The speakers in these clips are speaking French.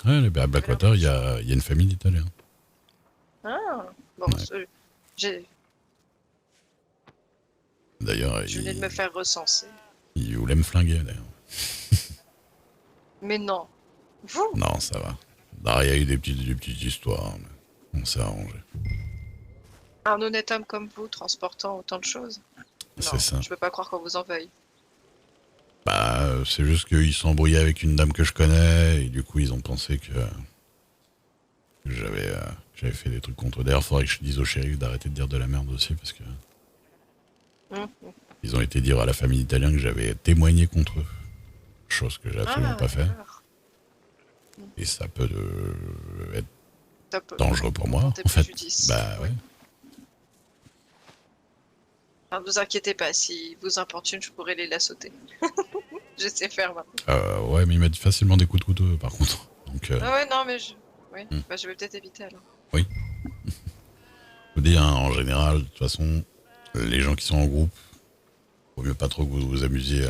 Ouais, à Blackwater, il y a une famille d'Italiens. Ah, bon, Ouais. j'ai- D'ailleurs, je venais de me faire recenser. il voulait me flinguer, d'ailleurs. Mais non, vous, Non, ça va. Non, il y a eu des petites histoires, mais on s'est arrangé. un honnête homme comme vous, transportant autant de choses. C'est Non, ça. je peux pas croire qu'on vous en veuille. Bah, c'est juste qu'ils sont embrouillés avec une dame que je connais, et du coup, ils ont pensé que j'avais fait des trucs contre eux. D'ailleurs, il faudrait que je dise au shérif d'arrêter de dire de la merde aussi, parce que Hum. ils ont été dire à la famille italienne que j'avais témoigné contre eux. Chose que j'ai absolument Ah, pas fait. d'accord. Et ça peut être Ça peut dangereux pour moi, porter en fait. préjudice. Bah Oui. ouais. Ne vous inquiétez pas, si vous importune, je pourrais la sauter. Je sais faire maintenant. Ouais, mais ils mettent facilement des coups de couteau, par contre. Donc, Ah ouais, non, mais je... Oui, hmm, bah, je vais peut-être éviter alors. oui. Je vous dis, hein, en général, de toute façon, les gens qui sont en groupe, vaut mieux pas trop que vous vous amusiez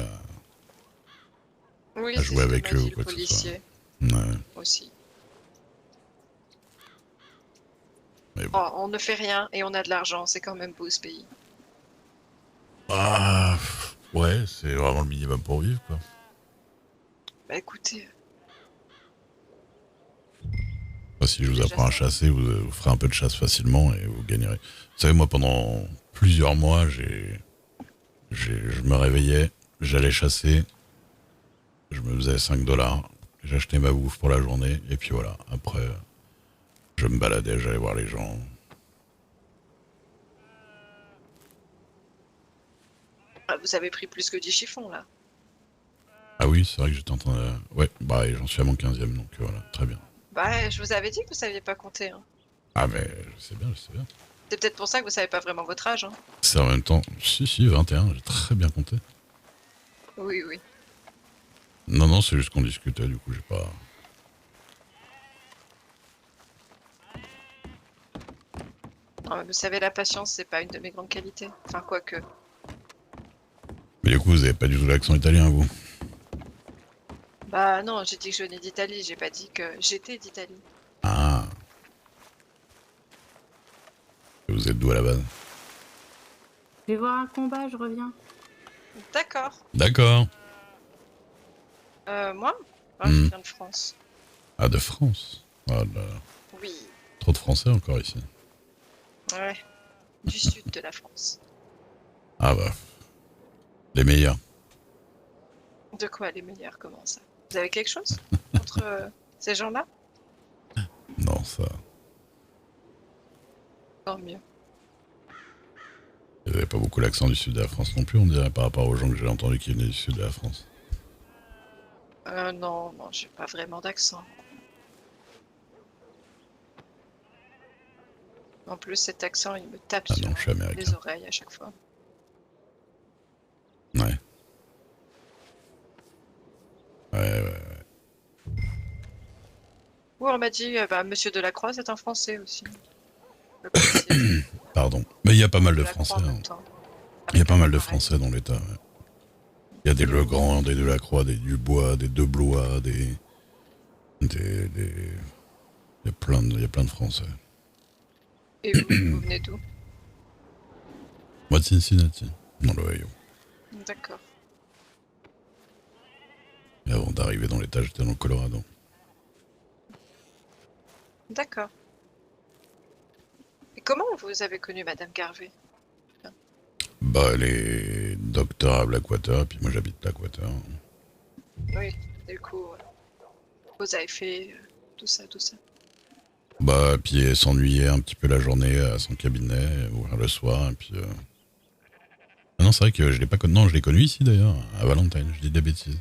Oui, à c'est jouer ce que avec m'a eux dit ou le quoi que ce soit. policier Ouais, aussi. mais bon. Oh, on ne fait rien et on a de l'argent, c'est quand même beau ce pays. Ah, ouais, c'est vraiment le minimum pour vivre, quoi. Bah écoutez, Enfin, si je c'est vous déjà apprends à ça. chasser, vous ferez un peu de chasse facilement et vous gagnerez. Vous savez, moi, pendant plusieurs mois, je me réveillais, j'allais chasser, je me faisais 5 $, j'achetais ma bouffe pour la journée, et puis voilà. Après, je me baladais, j'allais voir les gens. Ah, vous avez pris plus que 10 chiffons là. Ah oui, c'est vrai que j'étais en train de... Ouais, bah, et j'en suis à mon 15e, donc voilà, très bien. Bah, je vous avais dit que vous saviez pas compter. Hein. Ah, mais je sais bien, je sais bien. C'est peut-être pour ça que vous savez pas vraiment votre âge. Hein. C'est en même temps, si, 21, j'ai très bien compté. Oui, oui. Non, non, c'est juste qu'on discutait, du coup, j'ai pas... Non, mais vous savez, la patience, c'est pas une de mes grandes qualités. Enfin, quoique. Mais du coup, vous avez pas du tout l'accent italien, vous? Bah non, j'ai dit que je venais d'Italie, j'ai pas dit que j'étais d'Italie. Ah, vous êtes d'où à la base? Je vais voir un combat, je reviens. D'accord. D'accord. Moi? Ah, je Hmm. viens de France. Ah, de France. Oh là là. Oui. Trop de Français encore ici. Ouais. Du sud de la France. Ah bah, les meilleurs. De quoi les meilleurs, comment ça? Vous avez quelque chose contre ces gens-là? Non, ça... Tant mieux. Vous avez pas beaucoup l'accent du sud de la France non plus, on dirait, par rapport aux gens que j'ai entendus qui venaient du sud de la France. Non, non, j'ai pas vraiment d'accent. En plus, cet accent, il me tape Ah sur non, je suis les américain. oreilles à chaque fois. Ouais. Ouais. Ou on m'a dit, bah, Monsieur Delacroix, c'est un Français aussi. Le policier. Pardon. Mais il y a pas mal de Delacroix Français. en Hein. même temps. Il y a pas mal de Pareil. Français dans l'État. Ouais. Il y a des Legrand, des Delacroix, des Dubois, des Deblois, des... Il y a plein de Français. Et vous venez d'où? Moi de Cincinnati, dans l'Ohio. D'accord. Et avant d'arriver dans l'État, j'étais dans le Colorado. D'accord. Et comment vous avez connu Madame Garvey? Bah, elle est docteur à Blackwater, et puis moi j'habite Blackwater. Oui, du coup, vous avez fait tout ça, tout ça. Bah, puis elle s'ennuyait un petit peu la journée à son cabinet, ouvrir le soir, et puis... Ah non, c'est vrai que je l'ai pas connu. Non, je l'ai connu ici d'ailleurs, à Valentine, je dis des bêtises.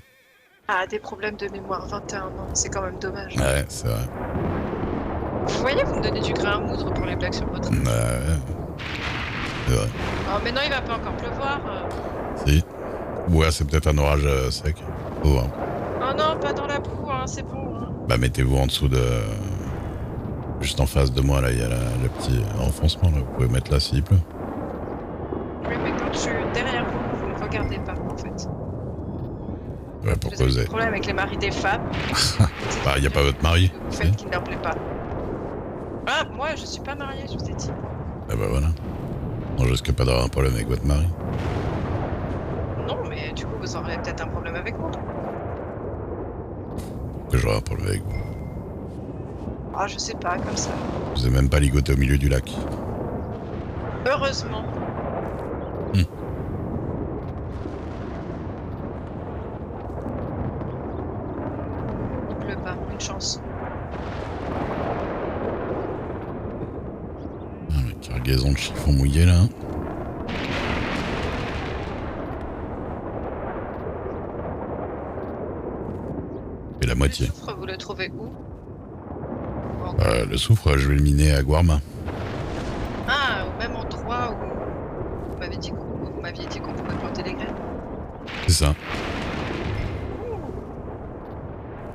Ah, des problèmes de mémoire, 21 ans, c'est quand même dommage. Ouais, c'est vrai. Vous voyez, vous me donnez du grain à moudre pour les blagues sur votre âge. Ouais, c'est vrai. Oh, mais non, il va pas encore pleuvoir. Si. Ouais, c'est peut-être un orage sec. Faut voir. Oh non, pas dans la boue, hein, c'est bon. Hein. Bah, mettez-vous en dessous de... Juste en face de moi, là, il y a le petit enfoncement, là. Vous pouvez mettre là s'il pleut. Oui, mais quand je suis derrière vous, vous me regardez pas, en fait. Ouais, Vous pourquoi avez vous des avez... problèmes avec les maris des femmes. Bah, y a pas votre mari. Vous faites qu'il ne leur plaît pas. Ah, moi, je suis pas mariée, je vous ai dit. Ah bah voilà. Non, je risque pas d'avoir un problème avec votre mari. Non, mais du coup, vous aurez peut-être un problème avec moi. Que j'aurai un problème avec vous. Ah, je sais pas, comme ça. Je vous ai même pas ligoté au milieu du lac. Heureusement. Il pleut pas, une chance. Ah, la cargaison de chiffon mouillé là. Et la moitié. Le soufre, vous le trouvez où? Le soufre, je vais le miner à Guarma. Ah, au même endroit où vous m'aviez dit qu'on pouvait planter les graines. C'est ça.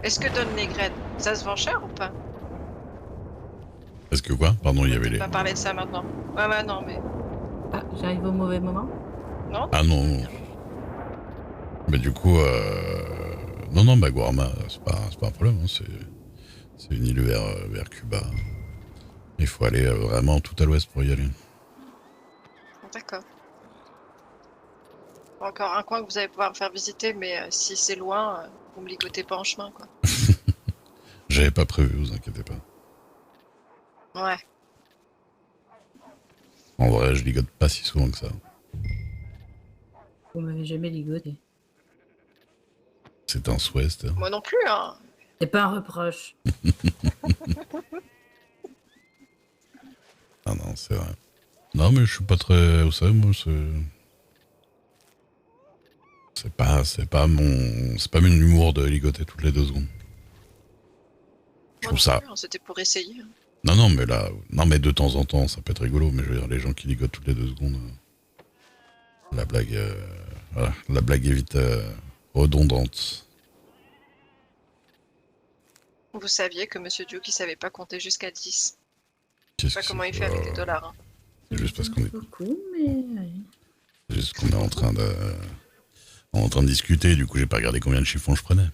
Est-ce que donnent les graines? Ça se vend cher ou pas? Est-ce que quoi? Pardon, il y avait On les... va parler de ça maintenant. Ouais, bah non, mais... Ah, j'arrive au mauvais moment. Non? Ah non, non. Mais du coup, non, non, bah Guarma, c'est pas un problème. Hein, c'est une île vers Cuba. Il faut aller vraiment tout à l'ouest pour y aller. D'accord. Encore un coin que vous allez pouvoir me faire visiter, mais si c'est loin, vous me ligotez pas en chemin, quoi. J'avais pas prévu, vous inquiétez pas. Ouais. En vrai, je ligote pas si souvent que ça. Vous m'avez jamais ligoté. C'est un souhait, Esther. Moi non plus, hein. C'est pas un reproche. Ah non, c'est vrai. Non, mais je suis pas très... Vous savez, moi, c'est pas mon humour de ligoter toutes les 2 secondes. Je Moi trouve non ça... plus, hein, c'était pour essayer. Hein. Non, non, mais là... Non, mais de temps en temps, ça peut être rigolo, mais je veux dire, les gens qui ligotent toutes les 2 secondes... la blague... voilà, la blague est vite redondante. Vous saviez que Monsieur Duke, il savait pas compter jusqu'à 10. Je Qu'est-ce sais pas que comment il c'est fait avec que- des dollars. Hein. C'est juste parce qu'on est... Beaucoup, mais... c'est juste qu'on est en train de... On est en train de discuter, du coup, j'ai pas regardé combien de chiffons je prenais.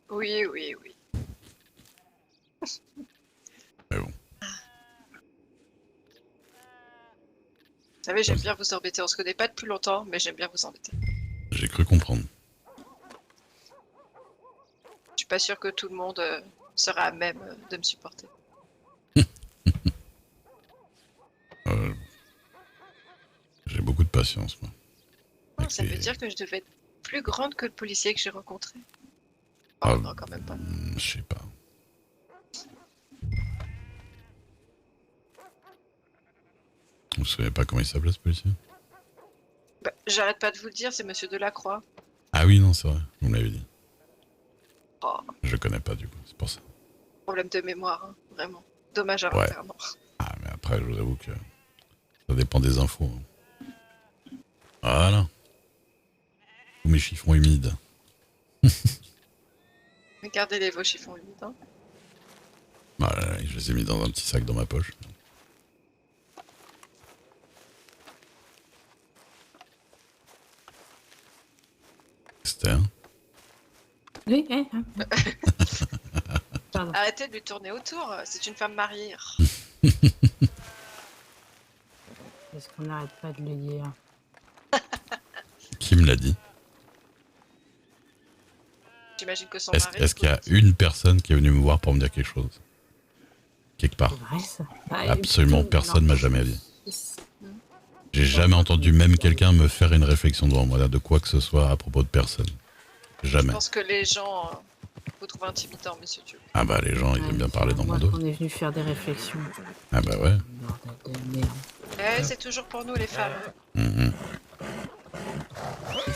Oui, oui, oui. Mais bon. Vous savez, j'aime bien vous embêter. On se connaît pas depuis longtemps, mais j'aime bien vous embêter. J'ai cru comprendre. Je suis pas sûre que tout le monde sera à même de me supporter. J'ai beaucoup de patience, moi. Oh, Avec ça veut les- dire que je devais être plus grande que le policier que j'ai rencontré. Oh, Ah, non, quand même pas. Je sais pas. Vous savez pas comment il s'appelait, ce policier? Bah, j'arrête pas de vous le dire, c'est Monsieur Delacroix. Ah oui, non, c'est vrai. Vous me l'avez dit. Oh, Je connais pas, du coup. C'est pour ça. problème de mémoire, hein, vraiment. Dommage à Ouais. l'enterrement. Ah, mais après, je vous avoue que ça dépend des infos. Hein. Voilà. Tous mes chiffons humides. Regardez-les, vos chiffons humides. Hein. Voilà, je les ai mis dans un petit sac dans ma poche. Esther. Oui, Pardon. Arrêtez de lui tourner autour, c'est une femme mariée. Est-ce qu'on n'arrête pas de le dire? Qui me l'a dit? J'imagine que son Est-ce mari... est-ce qu'il y a une personne qui est venue me voir pour me dire quelque chose? Quelque part. C'est vrai, ça? Bah, Absolument tout- personne non. m'a jamais dit. J'ai jamais entendu même quelqu'un me faire une réflexion devant moi de quoi que ce soit à propos de personne. Je Jamais. pense que les gens vous trouvent intimidant, monsieur Duke. Ah bah les gens ils aiment bien parler dans mon Moi dos. qu'on est venu faire des réflexions. Ah bah ouais. Bordel de merde. Eh, c'est toujours pour nous les femmes. Mhm.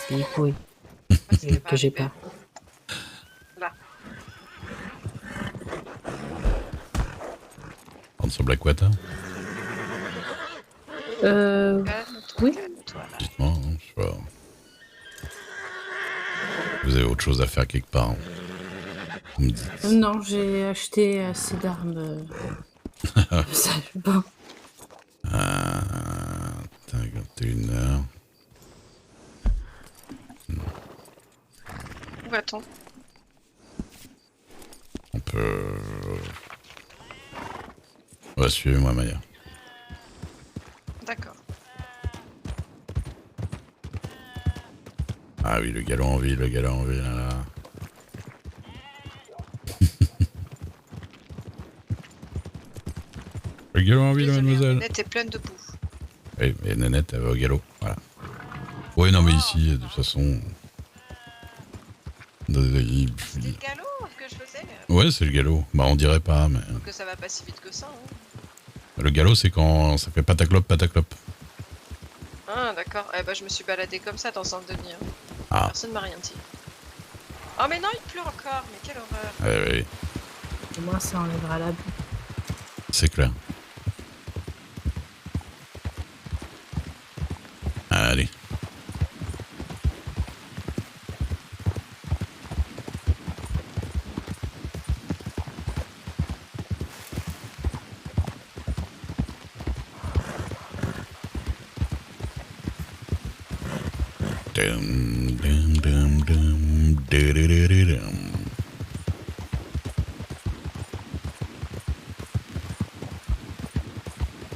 C'est des couilles C'est que j'ai arrivé. pas. Là. Rentre sur Blackwater. Calme-toi, Oui. calme-toi, là. Dites-moi, hein, je sais pas. Vous avez autre chose à faire quelque part. Hein. Vous me dites. Non, j'ai acheté assez d'armes. Ça, bon. Ah, 51h. Où va-t-on? Hop. Ouais, suivez-moi, Maya. D'accord. Ah oui, le galop en ville, le galop en ville, là. Le galop en ville, Désolée, mademoiselle. Nénette est pleine de boue. Oui, et Nénette, elle va au galop, voilà. Oui, non, mais ici, de toute façon... C'était le galop que je faisais. Ouais, c'est le galop. Bah, on dirait pas, mais... Que ça va pas si vite que ça. Hein. Le galop, c'est quand ça fait pataclope, pataclope. Ah, d'accord. Eh ben, je me suis baladée comme ça dans Saint-Denis. Hein. Ah. Personne m'a rien dit. Oh, mais non, il pleut encore. Mais quelle horreur. Oui, Au moins, ça enlèvera la boue. c'est clair. Allez. Dum, dum, dum, dum, dum.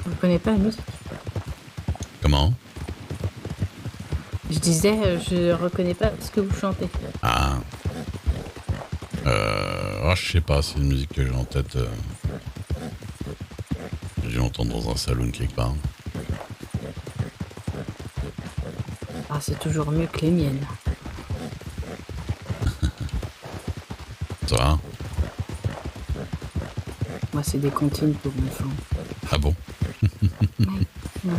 Vous connaissez pas la musique? Comment? Je disais, je reconnais pas ce que vous chantez. Ah. Je sais pas, c'est une musique que j'ai en tête. J'ai dû l'entendre dans un salon quelque part. Ah, c'est toujours mieux que les miennes. Ça va? Moi, c'est des comptines pour enfants. Ah bon? Ouais.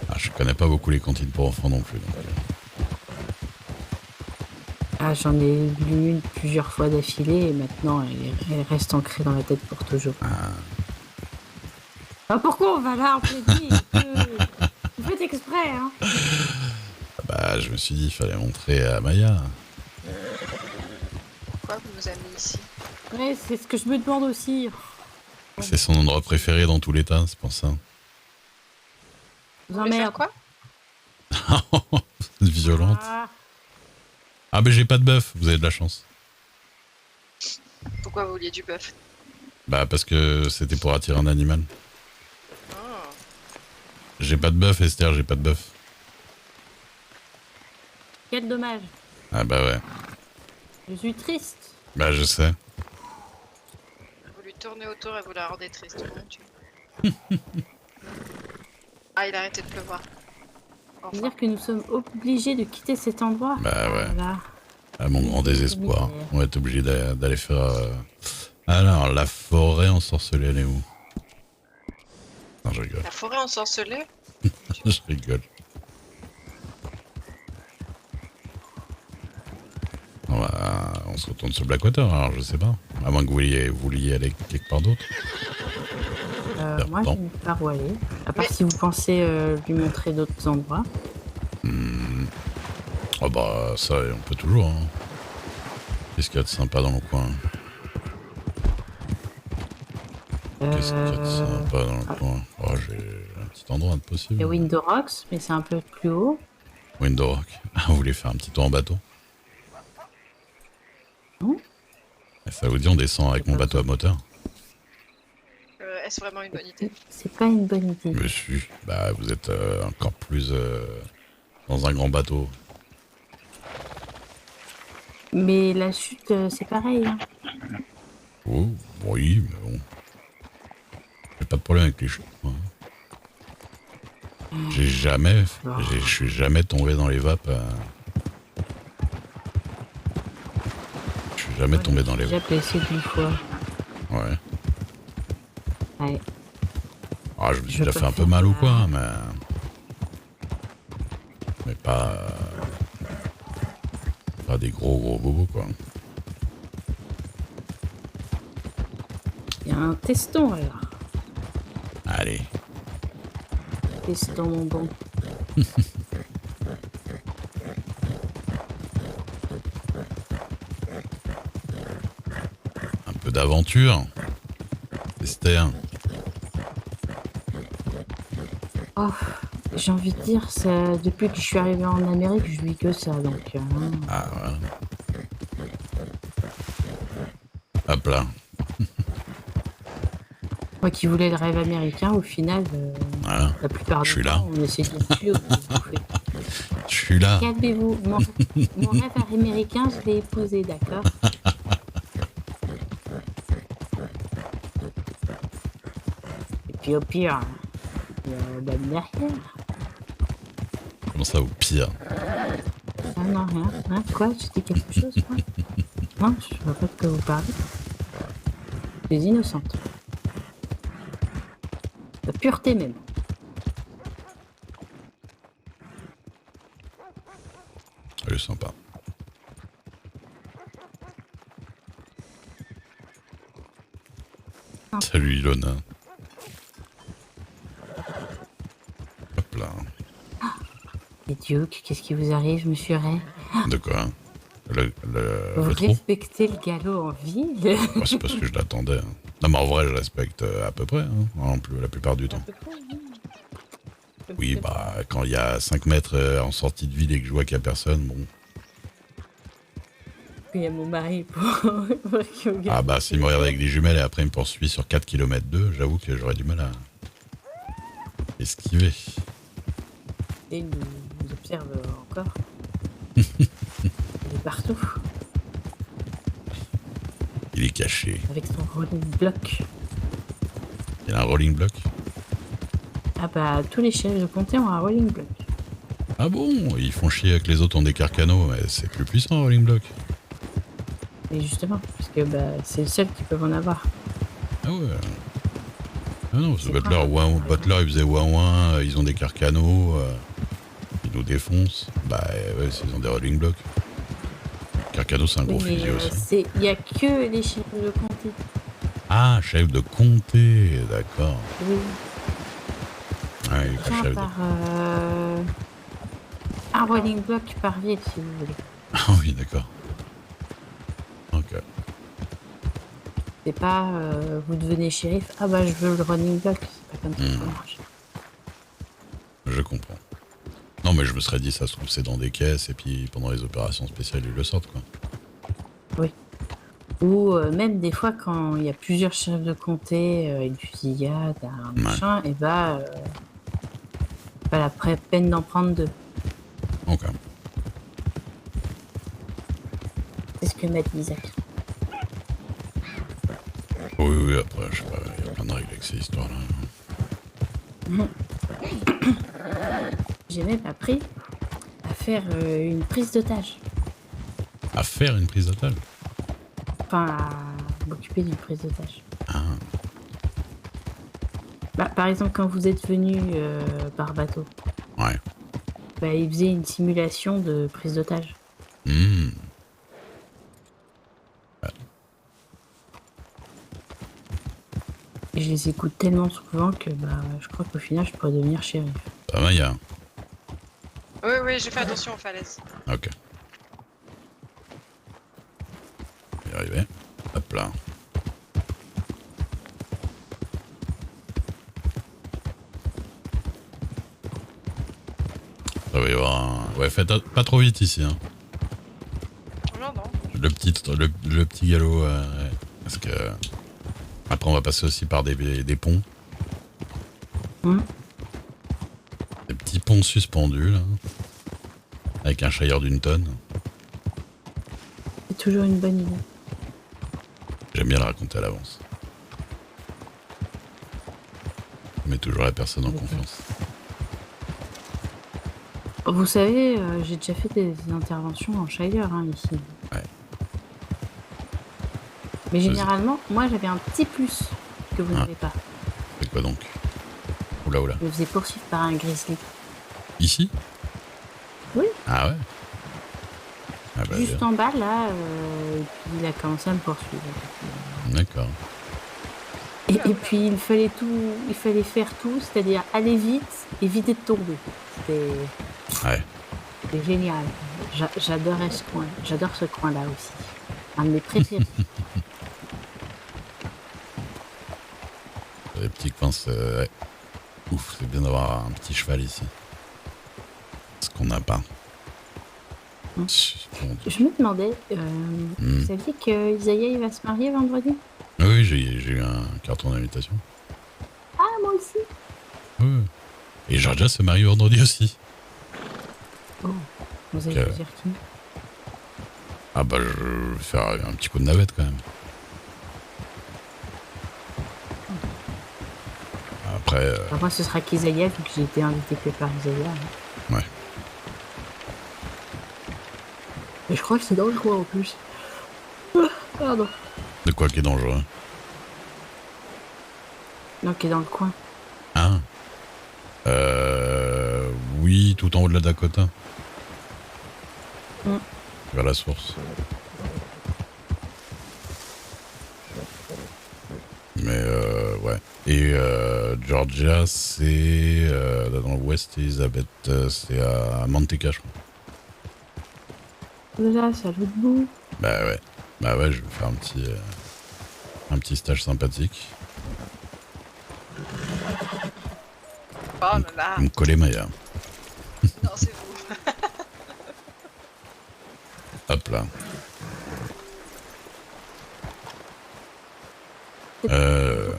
Ah, je connais pas beaucoup les cantines pour enfants non plus. Donc, Ah, j'en ai lu une plusieurs fois d'affilée et maintenant, elle reste ancrée dans la tête pour toujours. Ah, pourquoi on va là en pleine nuit? Vous faites exprès, hein? Bah, je me suis dit, il fallait montrer à Maya. Pourquoi vous nous amenez ici? Ouais, c'est ce que je me demande aussi. C'est son endroit préféré dans tout l'État, c'est pour ça. Vous Vous voulez faire emmerde. quoi? C'est violente. Ah, mais j'ai pas de bœuf, vous avez de la chance. Pourquoi vous vouliez du bœuf? Bah, parce que c'était pour attirer un animal. Oh. J'ai pas de bœuf, Esther, j'ai pas de bœuf. Quel dommage. Ah, bah ouais. Je suis triste. Bah, je sais. Vous lui tournez autour et vous la rendez triste. Mon Dieu. Ah, il a arrêté de pleuvoir. Ça veut Enfin. dire que nous sommes obligés de quitter cet endroit. Bah ouais. Voilà. À mon grand désespoir, on va être obligé d'aller faire... Alors, la forêt ensorcelée, elle est où? Non, je rigole. La forêt ensorcelée? Je rigole. On se retourne sur Blackwater, alors je sais pas. À moins que vous vouliez aller quelque part d'autre. Moi, je ne sais pas où aller. À part si vous pensez lui montrer d'autres endroits. Oh bah, ça, on peut toujours. Hein. Qu'est-ce qu'il y a de sympa dans le coin? Qu'est-ce qu'il y a de sympa dans le coin? Oh, j'ai un petit endroit de possible. Il y a Window Rocks, mais c'est un peu plus haut. Window Rock. Ah, vous voulez faire un petit tour en bateau? Non. Ça vous dit, on descend avec mon bateau à moteur? Est-ce vraiment une bonne idée? C'est pas une bonne idée. Monsieur, bah vous êtes encore plus dans un grand bateau. Mais la chute, c'est pareil. Hein. Oh, oui, mais bon. J'ai pas de problème avec les chutes. Moi. Je suis jamais tombé dans les vapes. Je suis jamais tombé dans les J'ai vapes. déjà blessé d'une fois. Ouais. Ouais. Ah, je me suis Je déjà peux fait un peu faire mal ou ça. quoi, mais pas des gros bobos quoi. Il y a un teston alors. Allez. Teston, mon bon. Un peu d'aventure. Esther. Oh, j'ai envie de dire, ça, depuis que je suis arrivée en Amérique, je vis que ça, donc... Ah voilà. Hop là. Moi qui voulais le rêve américain, au final, Voilà. la plupart Je du suis là. temps, on essaie de le tuer ou de le bouffer. Je suis là. Calmez-vous, mon rêve américain, je l'ai épousé, d'accord? Et puis au pire, il y a l'homme derrière. Comment ça, au pire? Ah non, rien. Hein, quoi? Tu dis quelque chose, moi? Non, je vois pas de quoi vous parlez. Je suis innocente. La pureté même. Elle est sympa. Ah. Salut Ilona. Hop là. Et Duke, qu'est-ce qui vous arrive, monsieur Ray? De quoi? Vous Le trou? respectez le galop en ville? Oh, c'est parce que je l'attendais. Hein. Non, mais en vrai, je respecte à peu près, hein, en plus, la plupart du temps. Oui, bah, quand il y a 5 mètres en sortie de ville et que je vois qu'il n'y a personne, bon. Il y a mon mari pour qu'il regarde. Ah bah, s'il me regarde avec des jumelles et après il me poursuit sur 4 km 2, j'avoue que j'aurais du mal à esquiver. Et il nous observe encore. Il est partout, Il est caché. avec son rolling block. Il a un rolling block. Ah bah, tous les chefs de comté ont un rolling block. Ah bon? Ils font chier avec les autres ont des carcanos, mais c'est plus puissant un rolling block. Et justement, parce que bah, c'est le seul qui peut en avoir. Ah ouais. Ah non, ce C'est Butler, quoi, Butler, il faisait ouin, ils ont des carcanos, ils nous défoncent. Bah ouais, ils ont des rolling blocks. Carcano, c'est un gros Oui, fusil aussi. il n'y a que les chefs de comté. Ah, chef de comté, d'accord. Oui, Ah, il est pas tiens, chef de... par un rolling block par ville, si vous voulez. Ah oui, d'accord. Ok. C'est pas vous devenez shérif, ah bah je veux le running block, c'est pas comme ça que ça marche. Je comprends. Non, mais je me serais dit, ça se trouve, c'est dans des caisses, et puis pendant les opérations spéciales, ils le sortent, quoi. Oui. Ou même des fois quand il y a plusieurs chefs de comté, une fusillade, un machin, et bah pas la peine d'en prendre deux. Ok. C'est ce que m'a dit Isaac. Oui, oui, après, je sais pas, il y a plein de règles avec ces histoires-là. J'ai même appris à faire une prise d'otage. À faire une prise d'otage? Enfin, à m'occuper d'une prise d'otage. Ah, Bah, par exemple, quand vous êtes venu par bateau, ouais. bah, ils faisaient une simulation de prise d'otage. Hmm. Et je les écoute tellement souvent que bah, je crois qu'au final, je pourrais devenir shérif. Ça va, Maya? Oui, oui, j'ai fait attention aux falaises. Ok. On va y arriver. Hop là. Ça va y avoir un... Ouais, faites pas trop vite ici, hein. Non, non. Le petit galop, ouais. Parce que... Après, on va passer aussi par des ponts. Des petits ponts suspendus, là. Avec un Shire d'une tonne. C'est toujours une bonne idée. J'aime bien le raconter à l'avance. On met toujours la personne en confiance. Vous savez, j'ai déjà fait des interventions en Shire hein, ici. Ouais. Mais généralement, moi j'avais un petit plus que vous n'avez pas. C'est quoi donc? Oula, oula. Je me faisais poursuivre par un grizzly. Ici? Oui. Ah ouais? Ah bah, Juste en bas là, et puis il a commencé à me poursuivre. d'accord. Et puis il fallait faire tout, c'est-à-dire aller vite, éviter de tomber. Ouais. C'était génial. J'adorais ce coin. J'adore ce coin-là aussi. Un de mes préférés. Les petits coins, ouais. Ouf, c'est bien d'avoir un petit cheval ici. Ce qu'on n'a pas. Bon. Bon, Je me demandais, hmm. vous saviez que Isaiah il va se marier vendredi? Oui, j'ai eu un carton d'invitation. Ah, moi aussi. Ouais. Et Georgia se marie vendredi aussi. Oh, vous allez Donc, choisir qui? Ah bah je vais faire un petit coup de navette quand même. Après, Alors moi, ce sera qu'Isaiah, vu que j'ai été invité que par Isaiah. Hein. ouais. Et je crois que c'est dans le coin en plus. Pardon. De quoi qui est dangereux? Non, qui est dans le coin. Ah. Oui, tout en haut de la Dakota. Mm. Vers la source. Mais ouais. Et Georgia, c'est dans l'ouest, Elizabeth, c'est à Manteca, je crois. Là, c'est à l'autre bout. Bah ouais. Bah ouais, je vais faire un petit stage sympathique. Oh là là. Me coller Maya. Non, c'est vous. Hop là.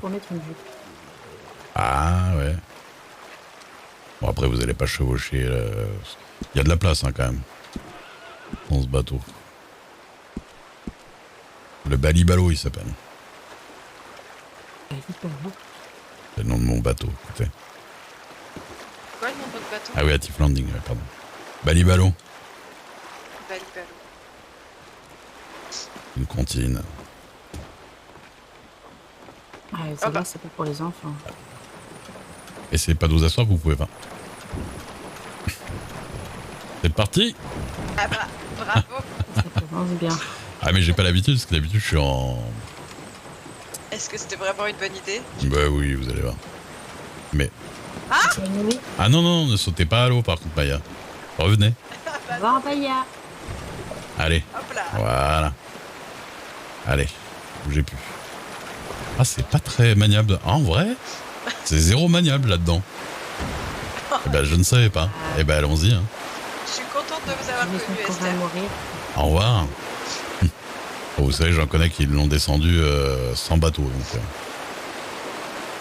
Pour mettre une jupe. Ah ouais. Bon après vous allez pas chevaucher. Il y a de la place hein, quand même. Dans ce bateau. Le Balibalo il s'appelle. C'est le nom de mon bateau, écoutez. Quoi le nom de votre bateau? Ah oui, à Tiff Landing, ouais, pardon. Balibalo, Balibalo. une comptine. Ah, Ah celle-là, bah. c'est pas pour les enfants. Essayez pas de vous asseoir, vous pouvez pas. C'est parti. Ah bah, bravo. Ça commence bien. Ah mais j'ai pas l'habitude, parce que d'habitude je suis en... Est-ce que c'était vraiment une bonne idée? Bah oui, vous allez voir. Mais... Oui. Ah non, non, ne sautez pas à l'eau par contre, Maya. Revenez. Ah bah, Va en pailla. Allez, hop là. voilà. Allez, bougez plus. Ah, c'est pas très maniable. Ah, en vrai, c'est zéro maniable là-dedans. Eh ben, je ne savais pas. Eh ben, allons-y. Hein. Je suis contente de vous avoir Je connu, vais Esther. mourir. Au revoir. Bon, vous savez, j'en connais qui l'ont descendu sans bateau. Donc,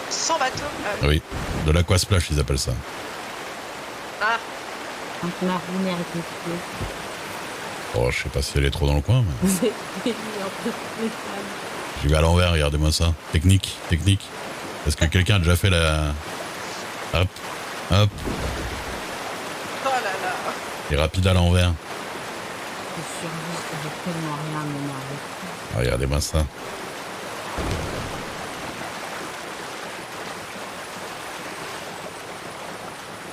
Sans bateau. oui, de l'aquasplash, ils appellent ça. Ah, Quand Marine est rectifiée. Oh, je sais pas si elle est trop dans le coin, mais... Vous êtes mis en pire métal. J'y vais à l'envers, regardez-moi ça. Technique, technique. Est-ce que quelqu'un a déjà fait la... Hop, hop, oh là là. et rapide à l'envers. Je suis juste que j'ai tellement rien à m'énerver. Regardez-moi ça.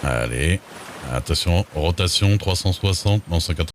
Allez, attention, rotation 360, non 180.